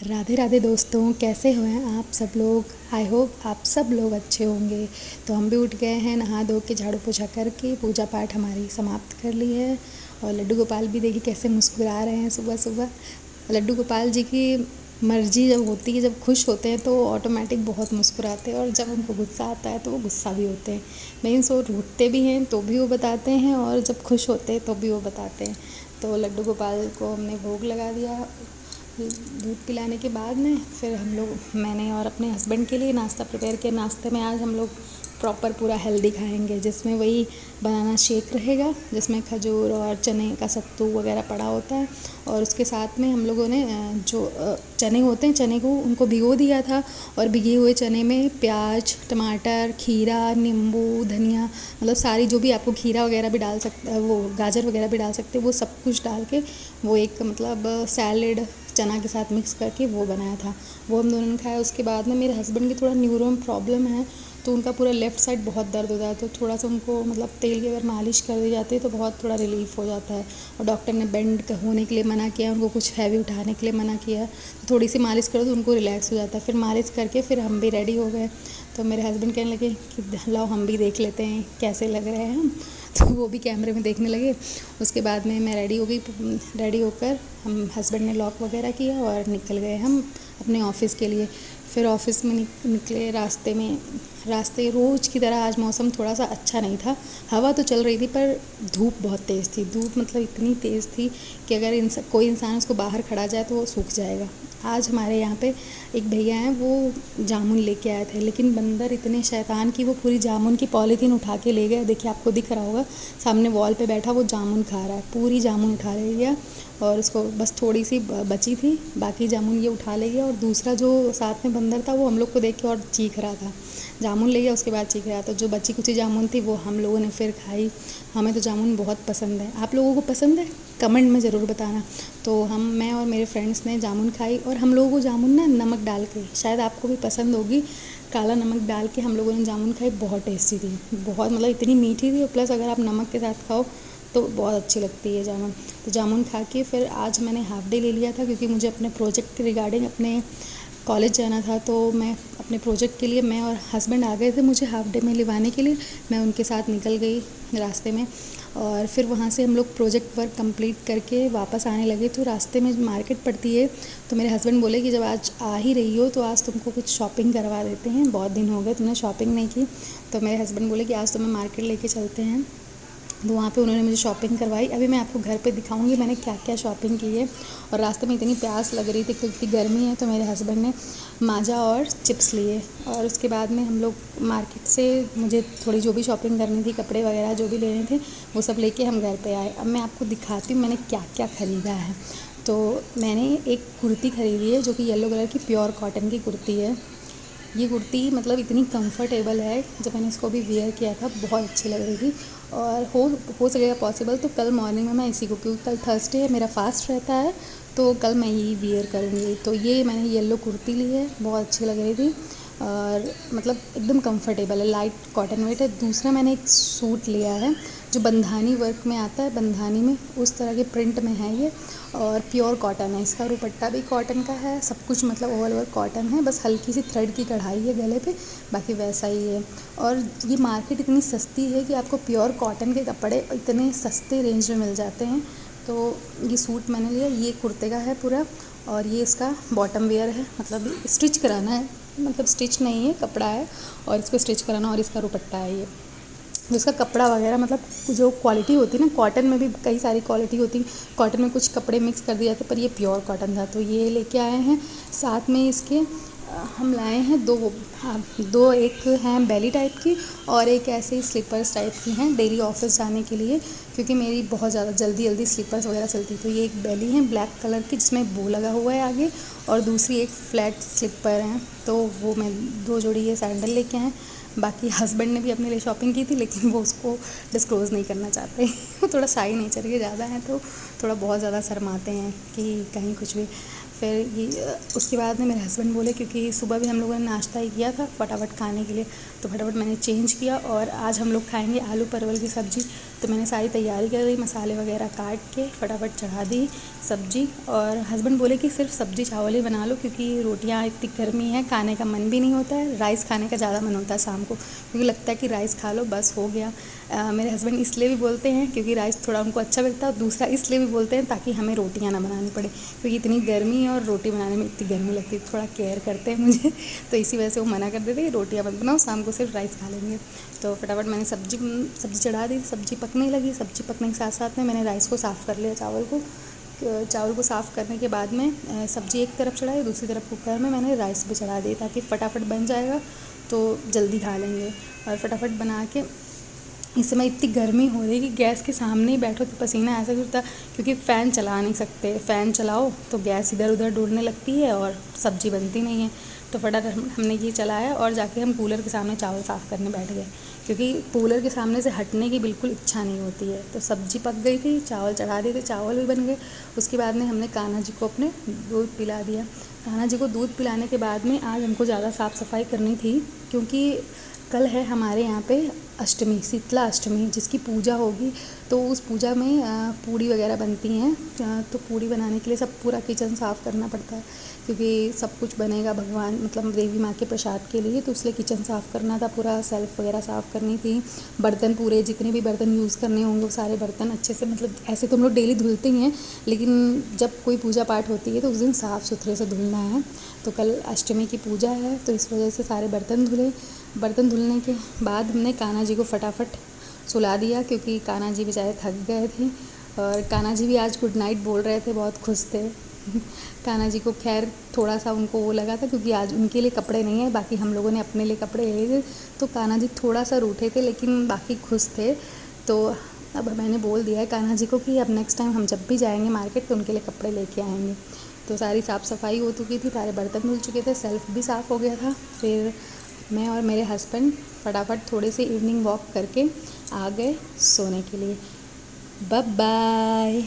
राधे राधे दोस्तों, कैसे हो हैं आप सब लोग। आई होप आप सब लोग अच्छे होंगे। तो हम भी उठ गए हैं, नहा धो के झाड़ू पोछा करके पूजा पाठ हमारी समाप्त कर ली है। और लड्डू गोपाल भी देखिए कैसे मुस्कुरा रहे हैं सुबह सुबह। लड्डू गोपाल जी की मर्जी जब होती है, जब खुश होते हैं तो ऑटोमेटिक बहुत मुस्कुराते हैं, और जब उनको गुस्सा आता है तो वो गुस्सा भी होते हैं। मीन्स वो रूठते भी हैं तो भी वो बताते हैं, और जब खुश होते हैं तो भी वो बताते हैं। तो लड्डू गोपाल को हमने भोग लगा दिया। दूध पिलाने के बाद में फिर मैंने और अपने हस्बैंड के लिए नाश्ता प्रिपेयर किया। नाश्ते में आज हम लोग प्रॉपर पूरा हेल्दी खाएंगे, जिसमें वही बनाना शेक रहेगा, जिसमें खजूर और चने का सत्तू वगैरह पड़ा होता है। और उसके साथ में हम लोगों ने जो चने होते हैं, चने को उनको भिगो दिया था, और भिगे हुए चने में प्याज, टमाटर, खीरा, नींबू, धनिया, मतलब सारी जो भी आपको खीरा वगैरह भी डाल सकते, वो गाजर वगैरह भी डाल सकते, वो सब कुछ डाल के वो एक मतलब सैलेड चना के साथ मिक्स करके वो बनाया था। वो हम दोनों ने खाया। उसके बाद में मेरे हस्बैंड की थोड़ा न्यूरो में प्रॉब्लम है, तो उनका पूरा लेफ़्ट साइड बहुत दर्द होता है। तो थोड़ा सा उनको मतलब तेल की अगर मालिश कर दी जाती है तो बहुत थोड़ा रिलीफ़ हो जाता है। और डॉक्टर ने बेंड होने के लिए मना किया, उनको कुछ हैवी उठाने के लिए मना किया। तो थोड़ी सी मालिश करो तो उनको रिलैक्स हो जाता है। फिर मालिश करके फिर हम भी रेडी हो गए। तो मेरे हस्बैंड कहने लगे कि लाओ हम भी देख लेते हैं कैसे लग रहे हैं हम। तो वो भी कैमरे में देखने लगे। उसके बाद में मैं रेडी हो गई। रेडी होकर हम हस्बैंड ने लॉक वगैरह किया और निकल गए हम अपने ऑफ़िस के लिए। फिर ऑफ़िस में निकले। रास्ते रोज़ की तरह आज मौसम थोड़ा सा अच्छा नहीं था। हवा तो चल रही थी पर धूप बहुत तेज़ थी। धूप मतलब इतनी तेज़ थी कि अगर कोई इंसान उसको बाहर खड़ा जाए तो वो सूख जाएगा। आज हमारे यहाँ पे एक भैया हैं, वो जामुन लेके आए थे, लेकिन बंदर इतने शैतान कि वो पूरी जामुन की पॉलीथीन उठा के ले गया। देखिए आपको दिख रहा होगा, सामने वॉल पे बैठा वो जामुन खा रहा है। पूरी जामुन उठा ले गया, और उसको बस थोड़ी सी बची थी, बाकी जामुन ये उठा ले गया। और दूसरा जो साथ में बंदर था वो हम लोग को देख के और चीख रहा था। जामुन ले गया, उसके बाद चीख रहा था। जो बची कुची जामुन थी वो हम लोगों ने फिर खाई। हमें तो जामुन बहुत पसंद है। आप लोगों को पसंद है? कमेंट में ज़रूर बताना। तो मैं और मेरे फ्रेंड्स ने जामुन खाई, और हम लोगों को जामुन ना नमक डाल के, शायद आपको भी पसंद होगी, काला नमक डाल के हम लोगों ने जामुन खाई। बहुत टेस्टी थी, बहुत मतलब इतनी मीठी थी, और प्लस अगर आप नमक के साथ खाओ तो बहुत अच्छी लगती है जामुन। तो जामुन खा के फिर आज मैंने हाफ़ डे ले लिया था, क्योंकि मुझे अपने प्रोजेक्ट के रिगार्डिंग अपने कॉलेज जाना था। तो मैं अपने प्रोजेक्ट के लिए, मैं और हस्बैंड आ गए थे मुझे हाफ़ डे में लिवाने के लिए। मैं उनके साथ निकल गई रास्ते में, और फिर वहाँ से हम लोग प्रोजेक्ट वर्क कंप्लीट करके वापस आने लगे। तो रास्ते में मार्केट पड़ती है, तो मेरे हस्बैंड बोले कि जब आज आ ही रही हो तो आज तुमको कुछ शॉपिंग करवा देते हैं, बहुत दिन हो गए तुमने शॉपिंग नहीं की। तो मेरे हस्बैंड बोले कि आज तुम्हें मार्केट लेके चलते हैं। तो वहाँ पे उन्होंने मुझे शॉपिंग करवाई। अभी मैं आपको घर पे दिखाऊंगी मैंने क्या क्या शॉपिंग की है। और रास्ते में इतनी प्यास लग रही थी क्योंकि गर्मी है, तो मेरे हस्बैंड ने माजा और चिप्स लिए। और उसके बाद में हम लोग मार्केट से, मुझे थोड़ी जो भी शॉपिंग करनी थी, कपड़े वगैरह जो भी लेने थे, वो सब लेके हम घर पे आए। अब मैं आपको दिखाती हूँ मैंने क्या क्या ख़रीदा है। तो मैंने एक कुर्ती ख़रीदी है जो कि येलो कलर की प्योर कॉटन की कुर्ती है। ये कुर्ती मतलब इतनी कंफर्टेबल है, जब मैंने इसको भी वेयर किया था बहुत अच्छी लग रही थी। और हो सकेगा पॉसिबल तो कल मॉर्निंग में मैं इसी को, क्योंकि कल थर्सडे है, मेरा फास्ट रहता है, तो कल मैं यही वेयर करूँगी। तो ये मैंने येलो कुर्ती ली है, बहुत अच्छी लग रही थी, और मतलब एकदम कंफर्टेबल है, लाइट कॉटन वेट है। दूसरा मैंने एक सूट लिया है जो बंधानी वर्क में आता है, बंधानी में उस तरह के प्रिंट में है ये, और प्योर कॉटन है। इसका दुपट्टा भी कॉटन का है, सब कुछ मतलब ऑल ओवर कॉटन है, बस हल्की सी थ्रेड की कढ़ाई है गले पे, बाकी वैसा ही है। और ये मार्केट इतनी सस्ती है कि आपको प्योर कॉटन के कपड़े इतने सस्ते रेंज में मिल जाते हैं। तो ये सूट मैंने लिया, ये कुर्ते का है पूरा, और ये इसका बॉटम वेयर है, मतलब स्टिच कराना है, मतलब स्टिच नहीं है, कपड़ा है और इसको स्टिच कराना, और इसका दुपट्टा है ये। तो इसका कपड़ा वगैरह मतलब जो क्वालिटी होती है ना, कॉटन में भी कई सारी क्वालिटी होती, कॉटन में कुछ कपड़े मिक्स कर दिए जाते, पर ये प्योर कॉटन था। तो ये लेके आए हैं। साथ में इसके हम लाए हैं दो, एक हैं बेली टाइप की, और एक ऐसे ही स्लीपर्स टाइप की हैं डेली ऑफिस जाने के लिए, क्योंकि मेरी बहुत ज़्यादा जल्दी स्लीपर्स वगैरह चलती। तो ये एक बेली है ब्लैक कलर की, जिसमें बो लगा हुआ है आगे, और दूसरी एक फ्लैट स्लीपर हैं। तो वो मैं 2 जोड़ी ये सैंडल लेके आए। बाकी हस्बैंड ने भी अपने लिए शॉपिंग की थी, लेकिन वो उसको डिस्क्लोज़ नहीं करना चाहते वो थोड़ा शाई नेचर के ज़्यादा हैं, तो थोड़ा बहुत ज़्यादा शर्माते हैं कि कहीं कुछ भी। फिर ये उसके बाद में मेरे हस्बैंड बोले, क्योंकि सुबह भी हम लोगों ने नाश्ता ही किया था फटाफट खाने के लिए, तो फटाफट मैंने चेंज किया, और आज हम लोग खाएंगे आलू परवल की सब्ज़ी। तो मैंने सारी तैयारी कर ली, मसाले वगैरह काट के फटाफट चढ़ा दी सब्ज़ी। और हस्बैंड बोले कि सिर्फ सब्ज़ी चावल ही बना लो, क्योंकि रोटियां इतनी गर्मी है, खाने का मन भी नहीं होता है। राइस खाने का ज़्यादा मन होता है शाम को, क्योंकि लगता है कि राइस खा लो बस हो गया। मेरे हस्बैंड इसलिए भी बोलते हैं क्योंकि राइस थोड़ा उनको अच्छा लगता है, और दूसरा इसलिए भी बोलते हैं ताकि हमें रोटियाँ ना बनानी पड़े, क्योंकि इतनी गर्मी और रोटी बनाने में इतनी गर्मी लगती है, थोड़ा केयर करते हैं मुझे। तो इसी वजह से वो मना कर देते हैं रोटियाँ मत बनाओ, शाम को सिर्फ राइस खा लेंगे। तो फटाफट मैंने सब्ज़ी चढ़ा दी, सब्ज़ी पकने लगी। सब्ज़ी पकने के साथ साथ में मैंने राइस को साफ़ कर लिया, चावल को साफ़ करने के बाद में सब्ज़ी एक तरफ चढ़ाई, दूसरी तरफ कुकर में मैंने राइस भी चढ़ा दी, ताकि फटाफट बन जाएगा तो जल्दी खा लेंगे। और फटाफट बना के, इस समय इतनी गर्मी हो रही है कि गैस के सामने ही बैठो तो पसीना ऐसा गिरता, क्योंकि फ़ैन चला नहीं सकते। फ़ैन चलाओ तो गैस इधर उधर डोलने लगती है और सब्ज़ी बनती नहीं है। तो फटाफट हमने ये चलाया और जाके हम कूलर के सामने चावल साफ़ करने बैठ गए, क्योंकि कूलर के सामने से हटने की बिल्कुल इच्छा नहीं होती है। तो सब्ज़ी पक गई थी, चावल चढ़ा दिए थे, चावल भी बन गए। उसके बाद में हमने कान्हा जी को अपने दूध पिला दिया। कान्हा जी को दूध पिलाने के बाद में आज हमको ज़्यादा साफ़ सफाई करनी थी, क्योंकि कल है हमारे यहाँ पे अष्टमी, शीतला अष्टमी, जिसकी पूजा होगी। तो उस पूजा में पूड़ी वगैरह बनती हैं, तो पूड़ी बनाने के लिए सब पूरा किचन साफ़ करना पड़ता है, क्योंकि सब कुछ बनेगा भगवान मतलब देवी माँ के प्रसाद के लिए। तो इसलिए किचन साफ़ करना था, पूरा सेल्फ वगैरह साफ़ करनी थी। बर्तन पूरे जितने भी बर्तन यूज़ करने होंगे वो सारे बर्तन अच्छे से, मतलब ऐसे तो हम लोग डेली धुलते ही हैं, लेकिन जब कोई पूजा पाठ होती है तो उस दिन साफ़ सुथरे से धुलना है। तो कल अष्टमी की पूजा है, तो इस वजह से सारे बर्तन धुले। बर्तन धुलने के बाद हमने कान्हा जी को फटाफट सुला दिया, क्योंकि कान्हा जी बेचारे थक गए थे। और कान्हा जी भी आज गुड नाइट बोल रहे थे, बहुत खुश थे। कान्हा जी को खैर थोड़ा सा उनको वो लगा था, क्योंकि आज उनके लिए कपड़े नहीं है, बाकी हम लोगों ने अपने लिए कपड़े ले थे। तो कान्हा जी थोड़ा सा रूठे थे, लेकिन बाकी खुश थे। तो अब मैंने बोल दिया है कान्हा जी को कि अब नेक्स्ट टाइम हम जब भी जाएंगे मार्केट तो उनके लिए कपड़े लेके आएंगे। तो सारी साफ़ सफाई हो चुकी थी, सारे बर्तन धुल चुके थे, सेल्फ भी साफ़ हो गया था। फिर मैं और मेरे हस्बैंड फटाफट थोड़ी सी इवनिंग वॉक करके आ गए सोने के लिए। Bye bye.